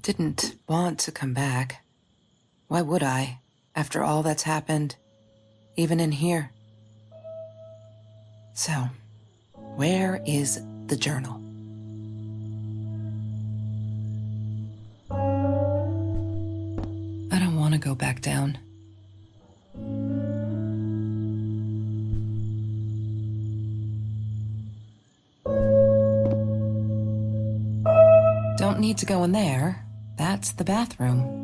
didn't want to come back. Why would I, after all that's happened, even in here? So, where is the journal? I don't want to go back down. Don't need to go in there. That's the bathroom.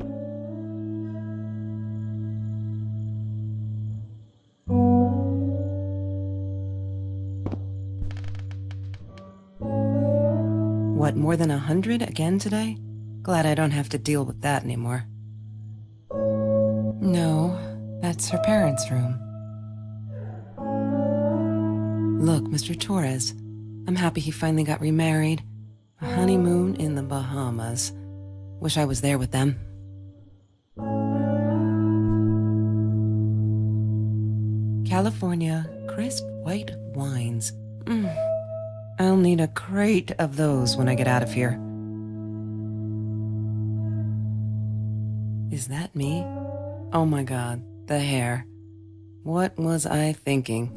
What, more than 100 again today? Glad I don't have to deal with that anymore. No, that's her parents' room. Look, Mr. Torres, I'm happy he finally got remarried. A honeymoon in the Bahamas. Wish I was there with them. California crisp white wines. I'll need a crate of those when I get out of here. Is that me? Oh my God, the hair. What was I thinking?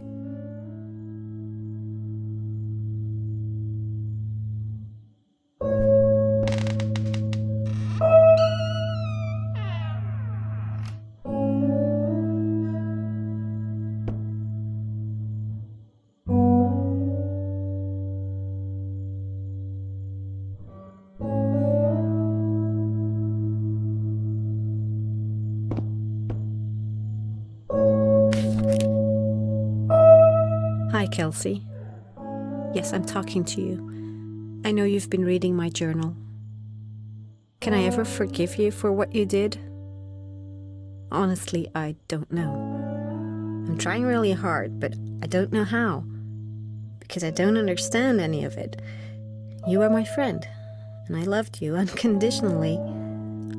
Hi, Kelsey. Yes, I'm talking to you. I know you've been reading my journal. Can I ever forgive you for what you did? Honestly, I don't know. I'm trying really hard, but I don't know how. Because I don't understand any of it. You are my friend, and I loved you unconditionally.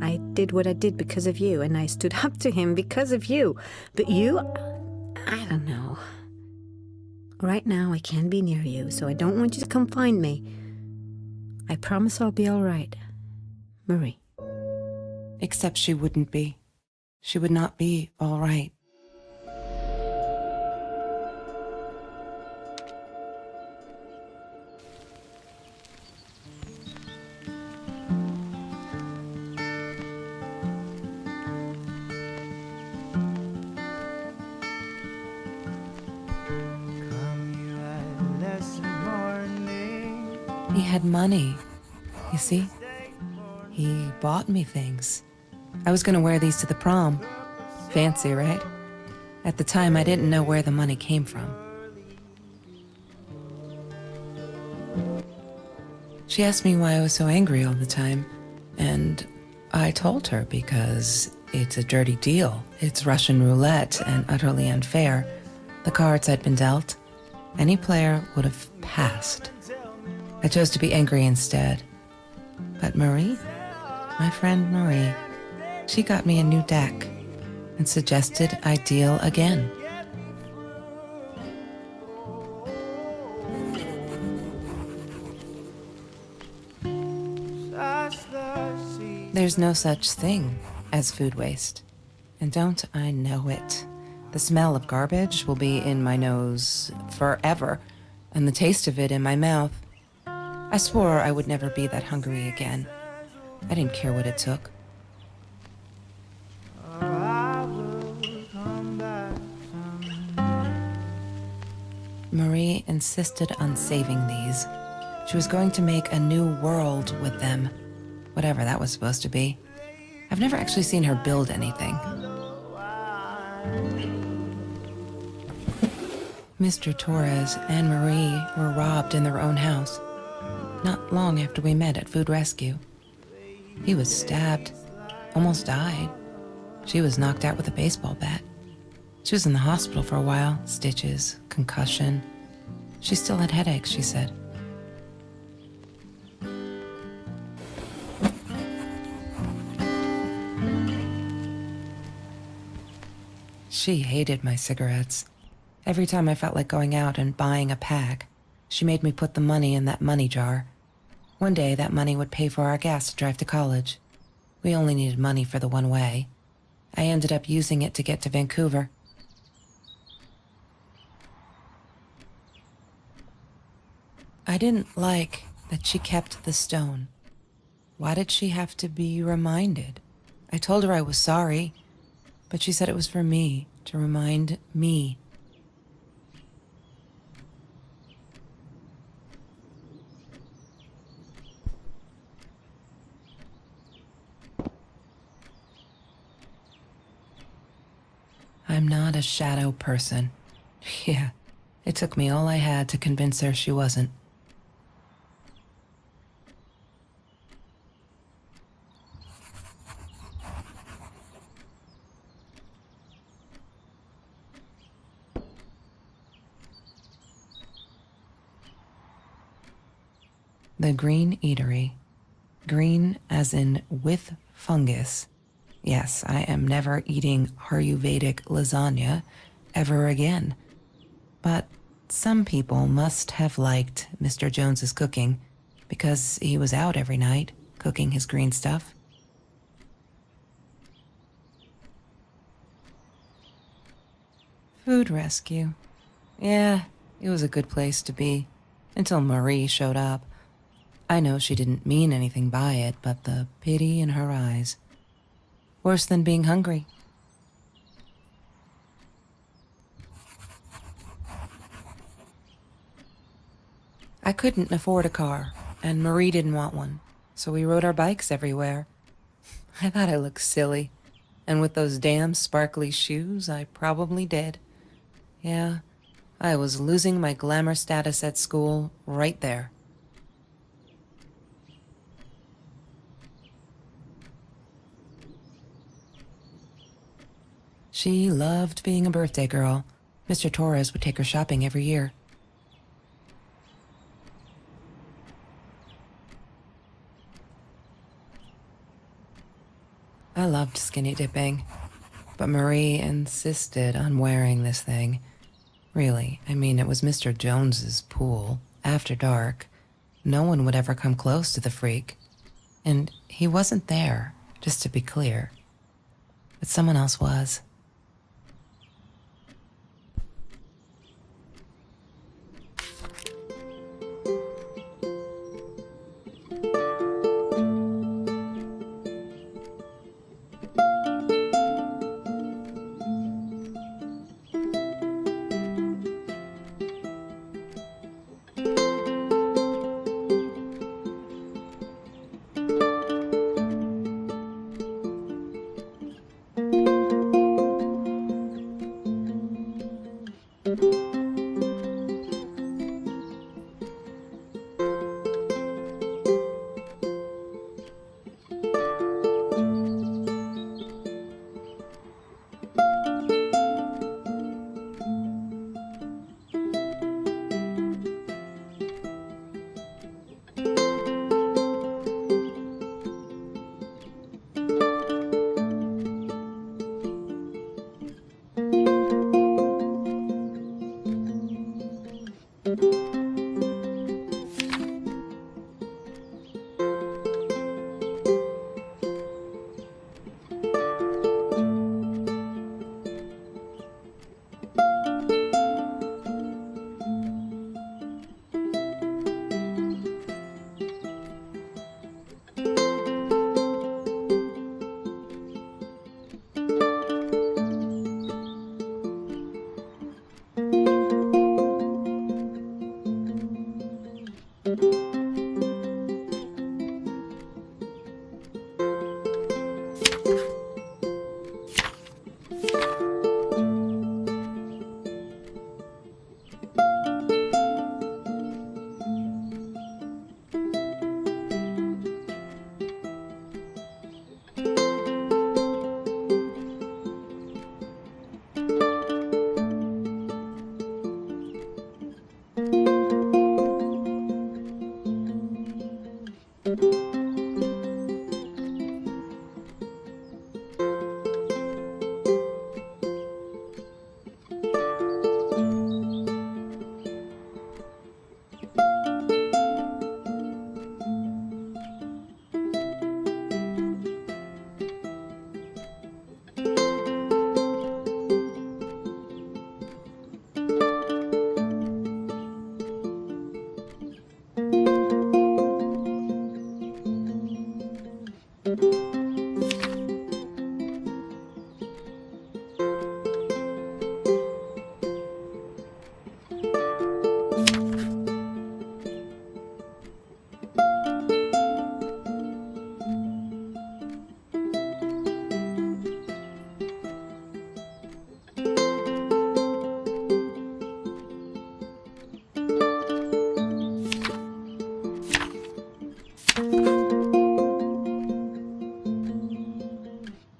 I did what I did because of you, and I stood up to him because of you. But you, I don't know. Right now, I can't be near you, so I don't want you to come find me. I promise I'll be all right. Marie. Except she wouldn't be. She would not be all right. He had money, you see? He bought me things. I was gonna wear these to the prom. Fancy, right? At the time, I didn't know where the money came from. She asked me why I was so angry all the time, and I told her because it's a dirty deal. It's Russian roulette and utterly unfair. The cards I'd been dealt, any player would have passed. I chose to be angry instead. But Marie, my friend Marie, she got me a new deck and suggested I deal again. There's no such thing as food waste. And don't I know it? The smell of garbage will be in my nose forever, and the taste of it in my mouth. I swore I would never be that hungry again. I didn't care what it took. Marie insisted on saving these. She was going to make a new world with them, whatever that was supposed to be. I've never actually seen her build anything. Mr. Torres and Marie were robbed in their own house. Not long after we met at Food Rescue. He was stabbed, almost died. She was knocked out with a baseball bat. She was in the hospital for a while, stitches, concussion. She still had headaches, she said. She hated my cigarettes. Every time I felt like going out and buying a pack, she made me put the money in that money jar. One day, that money would pay for our gas to drive to college. We only needed money for the one way. I ended up using it to get to Vancouver. I didn't like that she kept the stone. Why did she have to be reminded? I told her I was sorry, but she said it was for me, to remind me. I'm not a shadow person. Yeah, it took me all I had to convince her she wasn't. The Green Eatery. Green as in with fungus. Yes, I am never eating Ayurvedic lasagna ever again. But some people must have liked Mr. Jones's cooking because he was out every night cooking his green stuff. Food rescue. Yeah, it was a good place to be until Marie showed up. I know she didn't mean anything by it, but the pity in her eyes. Worse than being hungry. I couldn't afford a car, and Marie didn't want one, so we rode our bikes everywhere. I thought I looked silly, and with those damn sparkly shoes, I probably did. Yeah, I was losing my glamour status at school right there. She loved being a birthday girl. Mr. Torres would take her shopping every year. I loved skinny dipping, but Marie insisted on wearing this thing. Really, I mean, it was Mr. Jones's pool, after dark. No one would ever come close to the freak. And he wasn't there, just to be clear. But someone else was.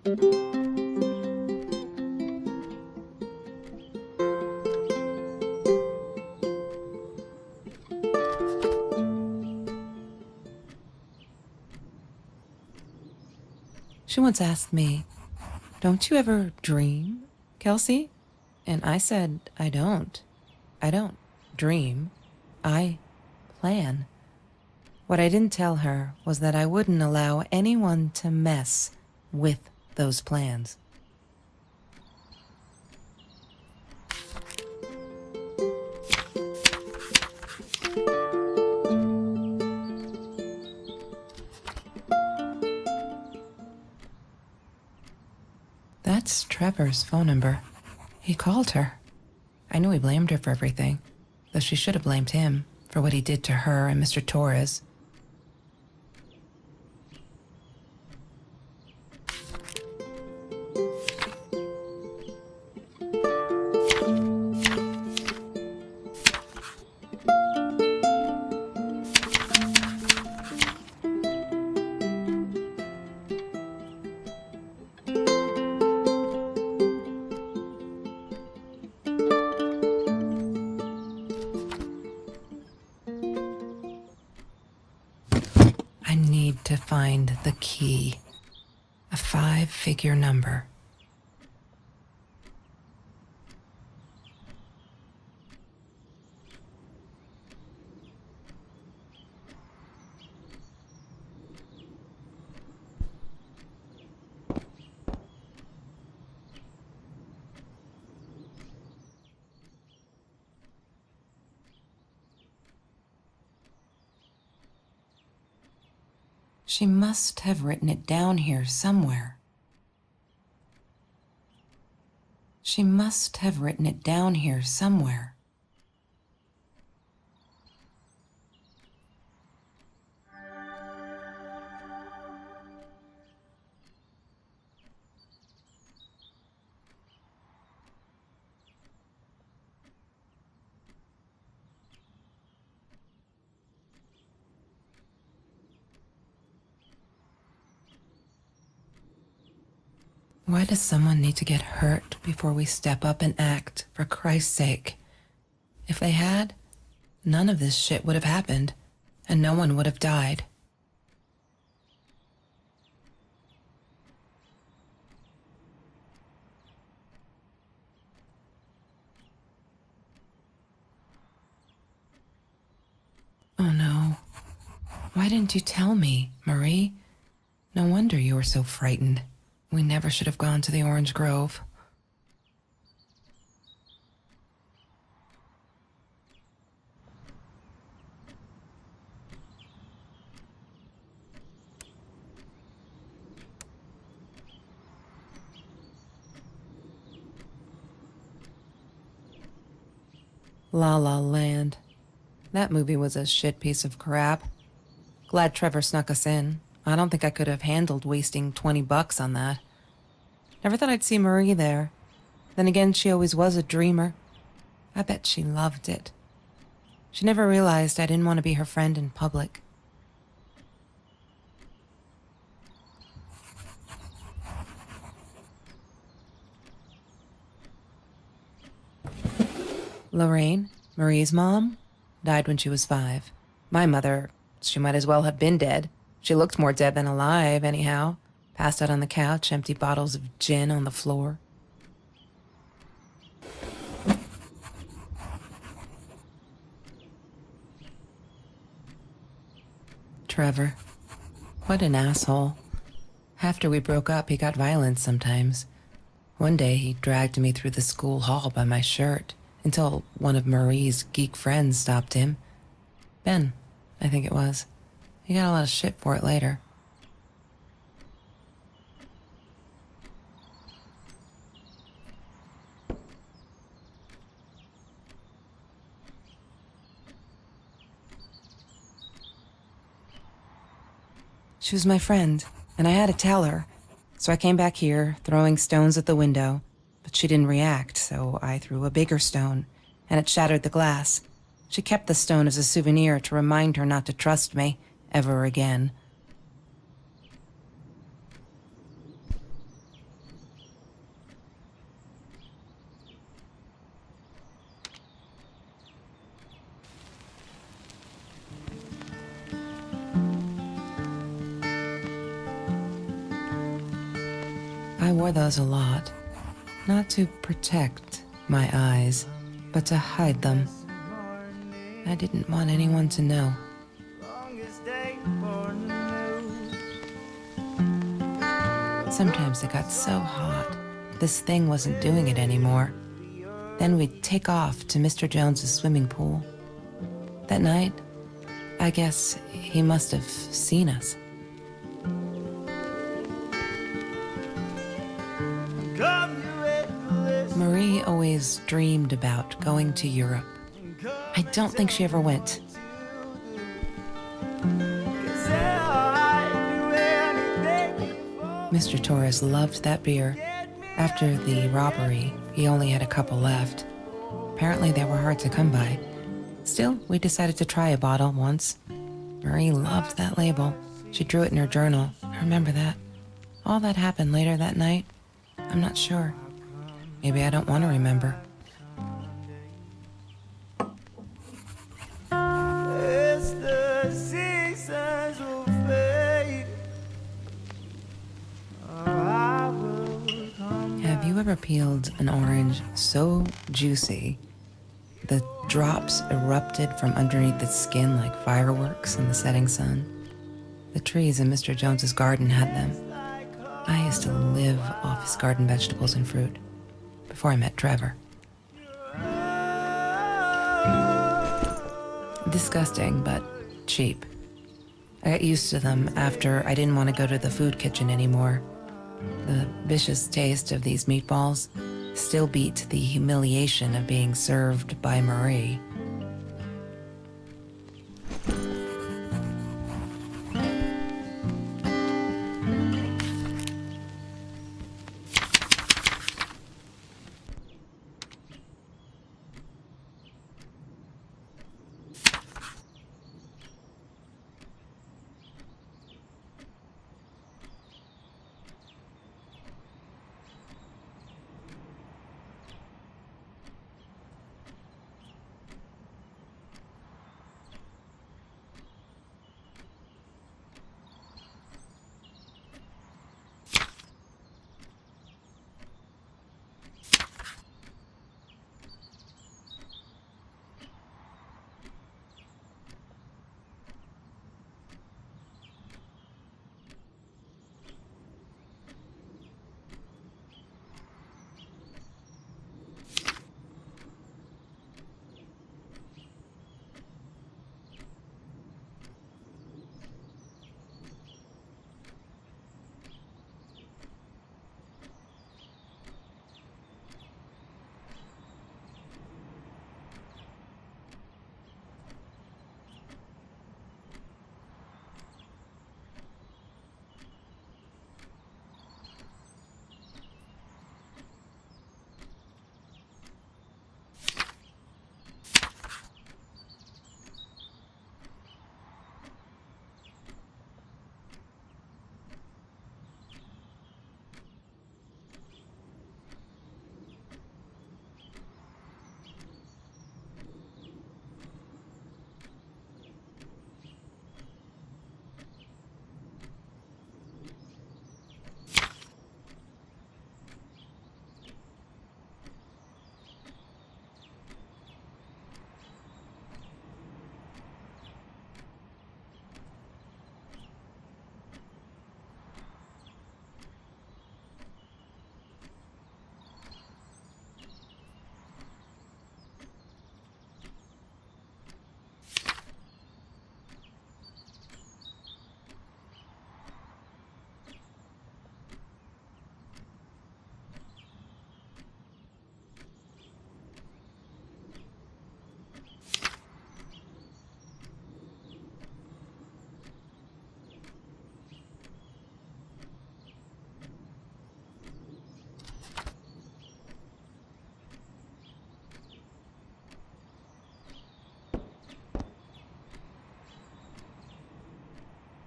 She once asked me, "Don't you ever dream, Kelsey?" And I said, I don't. I don't dream. I plan. What I didn't tell her was that I wouldn't allow anyone to mess with those plans. That's Trevor's phone number. He called her. I knew he blamed her for everything, though she should have blamed him for what he did to her and Mr. Torres. I need to find the key. A 5-figure number. She must have written it down here somewhere. She must have written it down here somewhere. Why does someone need to get hurt before we step up and act, for Christ's sake? If they had, none of this shit would have happened, and no one would have died. Oh no. Why didn't you tell me, Marie? No wonder you were so frightened. We never should have gone to the Orange Grove. La La Land. That movie was a shit piece of crap. Glad Trevor snuck us in. I don't think I could have handled wasting $20 on that. Never thought I'd see Marie there. Then again, she always was a dreamer. I bet she loved it. She never realized I didn't want to be her friend in public. Lorraine, Marie's mom, died when she was 5. My mother, she might as well have been dead. She looked more dead than alive, anyhow. Passed out on the couch, empty bottles of gin on the floor. Trevor. What an asshole. After we broke up, he got violent sometimes. One day, he dragged me through the school hall by my shirt until one of Marie's geek friends stopped him. Ben, I think it was. He got a lot of shit for it later. She was my friend, and I had to tell her. So I came back here, throwing stones at the window, but she didn't react, so I threw a bigger stone, and it shattered the glass. She kept the stone as a souvenir to remind her not to trust me ever again. wore those a lot, not to protect my eyes, but to hide them. I didn't want anyone to know. Sometimes it got so hot, this thing wasn't doing it anymore. Then we'd take off to Mr. Jones's swimming pool. That night, I guess he must have seen us. Marie always dreamed about going to Europe. I don't think she ever went. Mr. Torres loved that beer. After the robbery, he only had a couple left. Apparently they were hard to come by. Still, we decided to try a bottle once. Marie loved that label. She drew it in her journal. I remember that. All that happened later that night, I'm not sure. Maybe I don't want to remember. Have you ever peeled an orange so juicy the drops erupted from underneath its skin like fireworks in the setting sun? The trees in Mr. Jones's garden had them. I used to live off his garden vegetables and fruit before I met Trevor. Disgusting, but cheap. I got used to them after I didn't want to go to the food kitchen anymore. The vicious taste of these meatballs still beat the humiliation of being served by Marie.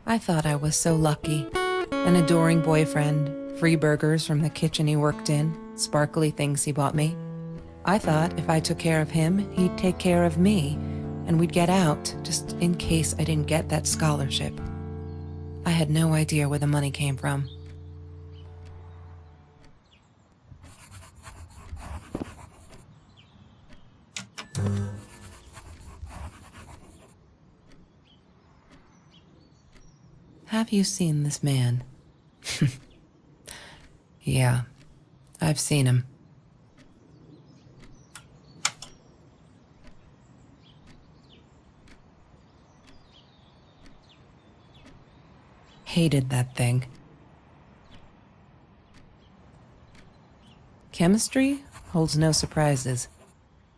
I thought I was so lucky. An adoring boyfriend, free burgers from the kitchen he worked in, sparkly things he bought me. I thought if I took care of him, he'd take care of me, and we'd get out, just in case I didn't get that scholarship. I had no idea where the money came from. Have you seen this man? Yeah, I've seen him. Hated that thing. Chemistry holds no surprises.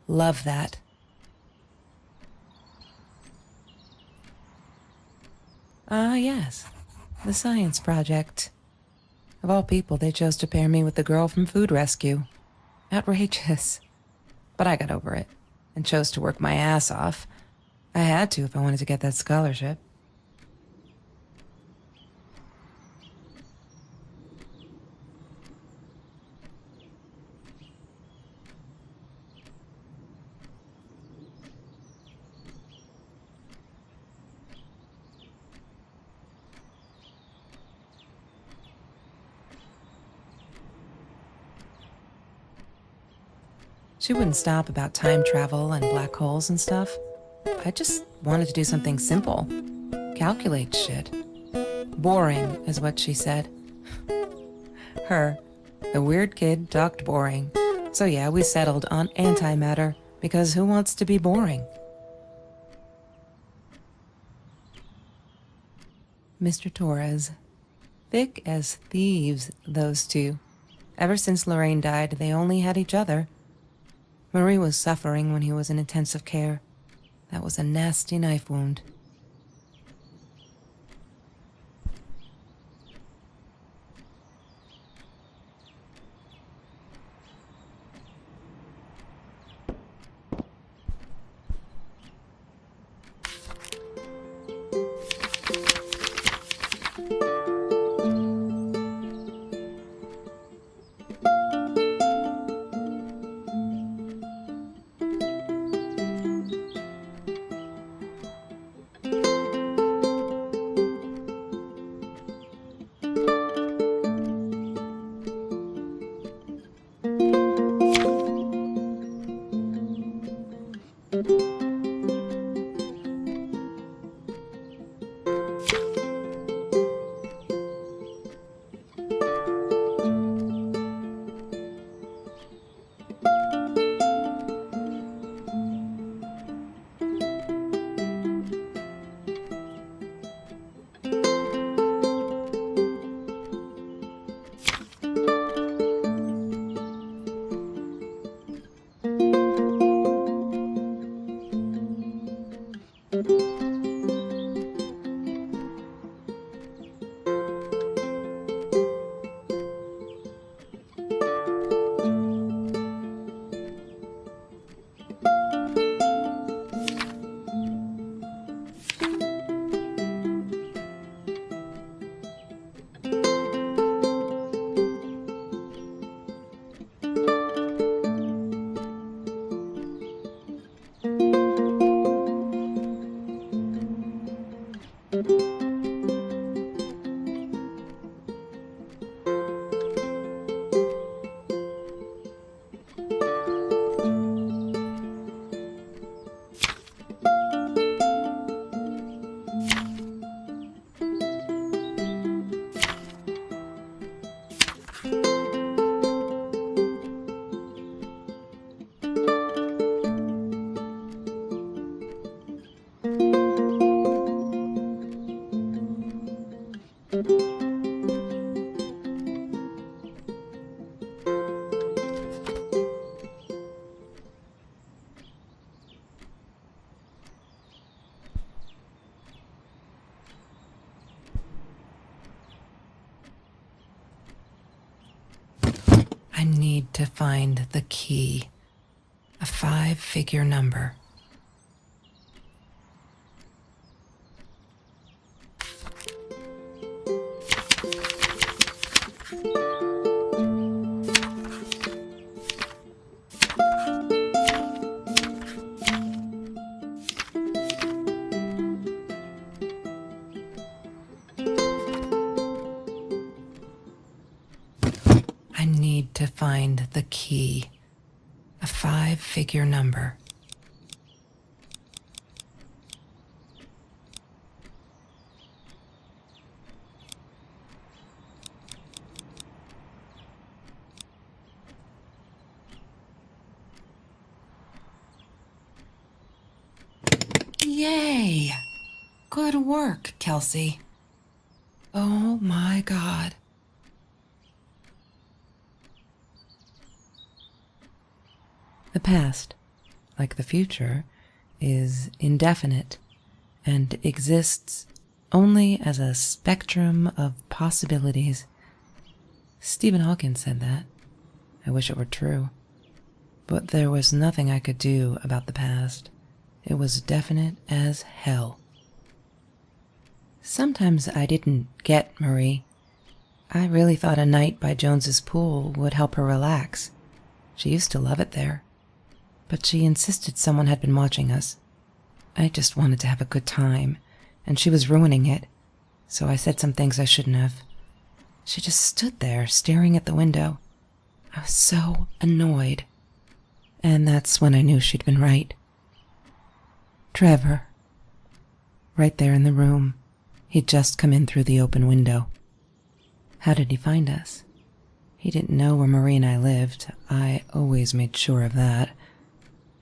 Love that. Ah, yes. The science project. Of all people, they chose to pair me with the girl from Food Rescue. Outrageous. But I got over it and chose to work my ass off. I had to if I wanted to get that scholarship. She wouldn't stop about time travel and black holes and stuff. I just wanted to do something simple. Calculate shit. Boring is what she said. Her, the weird kid, talked boring. So yeah, we settled on antimatter, because who wants to be boring? Mr. Torres. Thick as thieves, those two. Ever since Lorraine died, they only had each other. Marie was suffering when he was in intensive care. That was a nasty knife wound. I need to find the key. A 5-figure number. I need to find the key. A 5-figure number. Yay! Good work, Kelsey. Oh my God. The past, like the future, is indefinite and exists only as a spectrum of possibilities. Stephen Hawking said that. I wish it were true. But there was nothing I could do about the past. It was definite as hell. Sometimes I didn't get Marie. I really thought a night by Jones's pool would help her relax. She used to love it there. But she insisted someone had been watching us. I just wanted to have a good time, and she was ruining it, so I said some things I shouldn't have. She just stood there, staring at the window. I was so annoyed. And that's when I knew she'd been right. Trevor. Right there in the room. He'd just come in through the open window. How did he find us? He didn't know where Marie and I lived. I always made sure of that.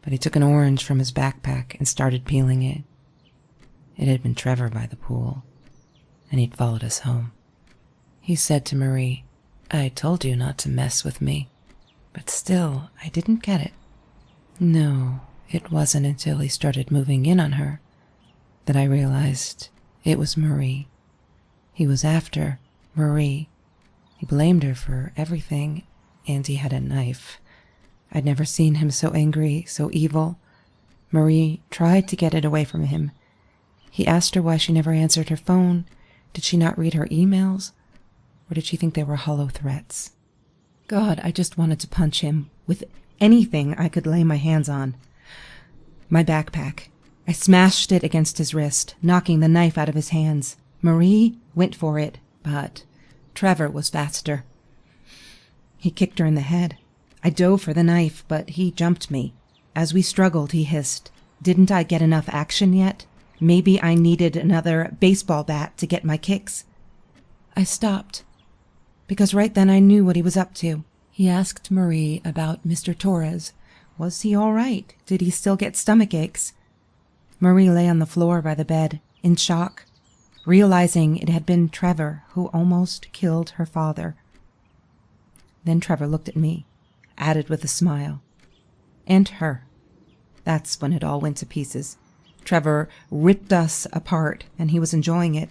But he took an orange from his backpack and started peeling it. It had been Trevor by the pool, and he'd followed us home. He said to Marie, "I told you not to mess with me." But still, I didn't get it. No, it wasn't until he started moving in on her that I realized it was Marie. He was after Marie. He blamed her for everything, and he had a knife. I'd never seen him so angry, so evil. Marie tried to get it away from him. He asked her why she never answered her phone. Did she not read her emails? Or did she think they were hollow threats? God, I just wanted to punch him with anything I could lay my hands on. My backpack. I smashed it against his wrist, knocking the knife out of his hands. Marie went for it, but Trevor was faster. He kicked her in the head. I dove for the knife, but he jumped me. As we struggled, he hissed, "Didn't I get enough action yet? Maybe I needed another baseball bat to get my kicks." I stopped, because right then I knew what he was up to. He asked Marie about Mr. Torres. Was he all right? Did he still get stomach aches? Marie lay on the floor by the bed, in shock, realizing it had been Trevor who almost killed her father. Then Trevor looked at me, added with a smile. And her. That's when it all went to pieces. Trevor ripped us apart, and he was enjoying it.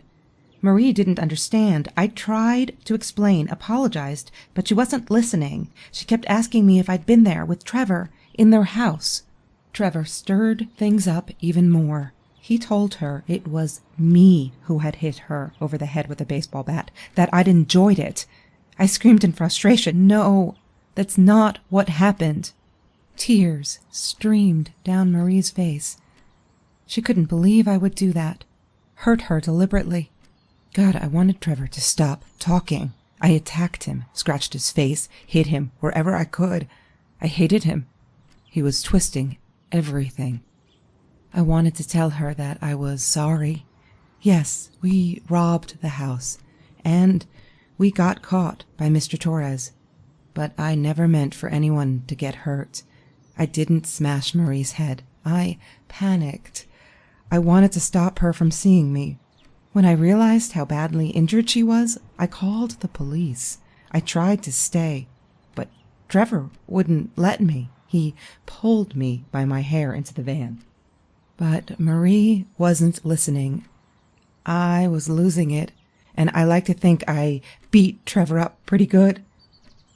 Marie didn't understand. I tried to explain, apologized, but she wasn't listening. She kept asking me if I'd been there with Trevor, in their house. Trevor stirred things up even more. He told her it was me who had hit her over the head with a baseball bat, that I'd enjoyed it. I screamed in frustration, "No, that's not what happened." Tears streamed down Marie's face. She couldn't believe I would do that, hurt her deliberately. God, I wanted Trevor to stop talking. I attacked him, scratched his face, hit him wherever I could. I hated him. He was twisting everything. I wanted to tell her that I was sorry. Yes, we robbed the house, and we got caught by Mr. Torres. But I never meant for anyone to get hurt. I didn't smash Marie's head. I panicked. I wanted to stop her from seeing me. When I realized how badly injured she was, I called the police. I tried to stay, but Trevor wouldn't let me. He pulled me by my hair into the van. But Marie wasn't listening. I was losing it, and I like to think I beat Trevor up pretty good.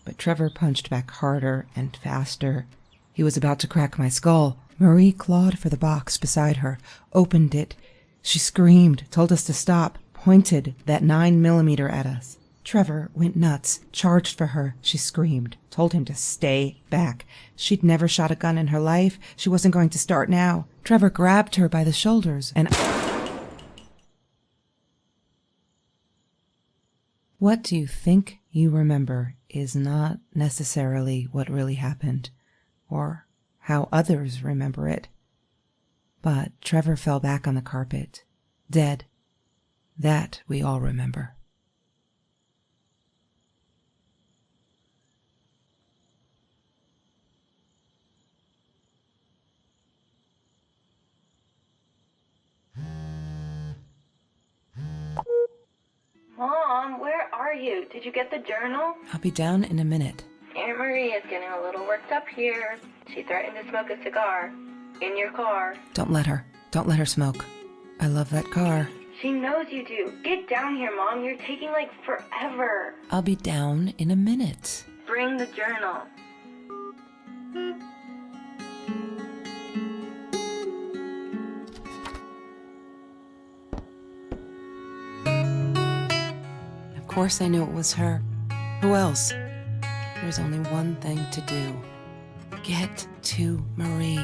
But Trevor punched back harder and faster. He was about to crack my skull. Marie clawed for the box beside her, opened it. She screamed, told us to stop, pointed that 9mm at us. Trevor went nuts, charged for her. She screamed, told him to stay back. She'd never shot a gun in her life. She wasn't going to start now. Trevor grabbed her by the shoulders and... What you think you remember is not necessarily what really happened, or how others remember it. But Trevor fell back on the carpet, dead. That we all remember. are you? Did you get the journal? I'll be down in a minute. Aunt Marie is getting a little worked up here. She threatened to smoke a cigar. In your car. Don't let her. Don't let her smoke. I love that car. She knows you do. Get down here, Mom. You're taking, like, forever. I'll be down in a minute. Bring the journal. Of course I knew it was her. Who else? There's only one thing to do. Get to Marie.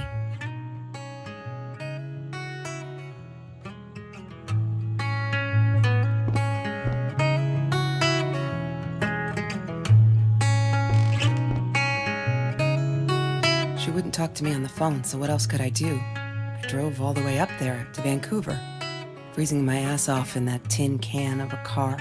She wouldn't talk to me on the phone, so what else could I do? I drove all the way up there to Vancouver, freezing my ass off in that tin can of a car.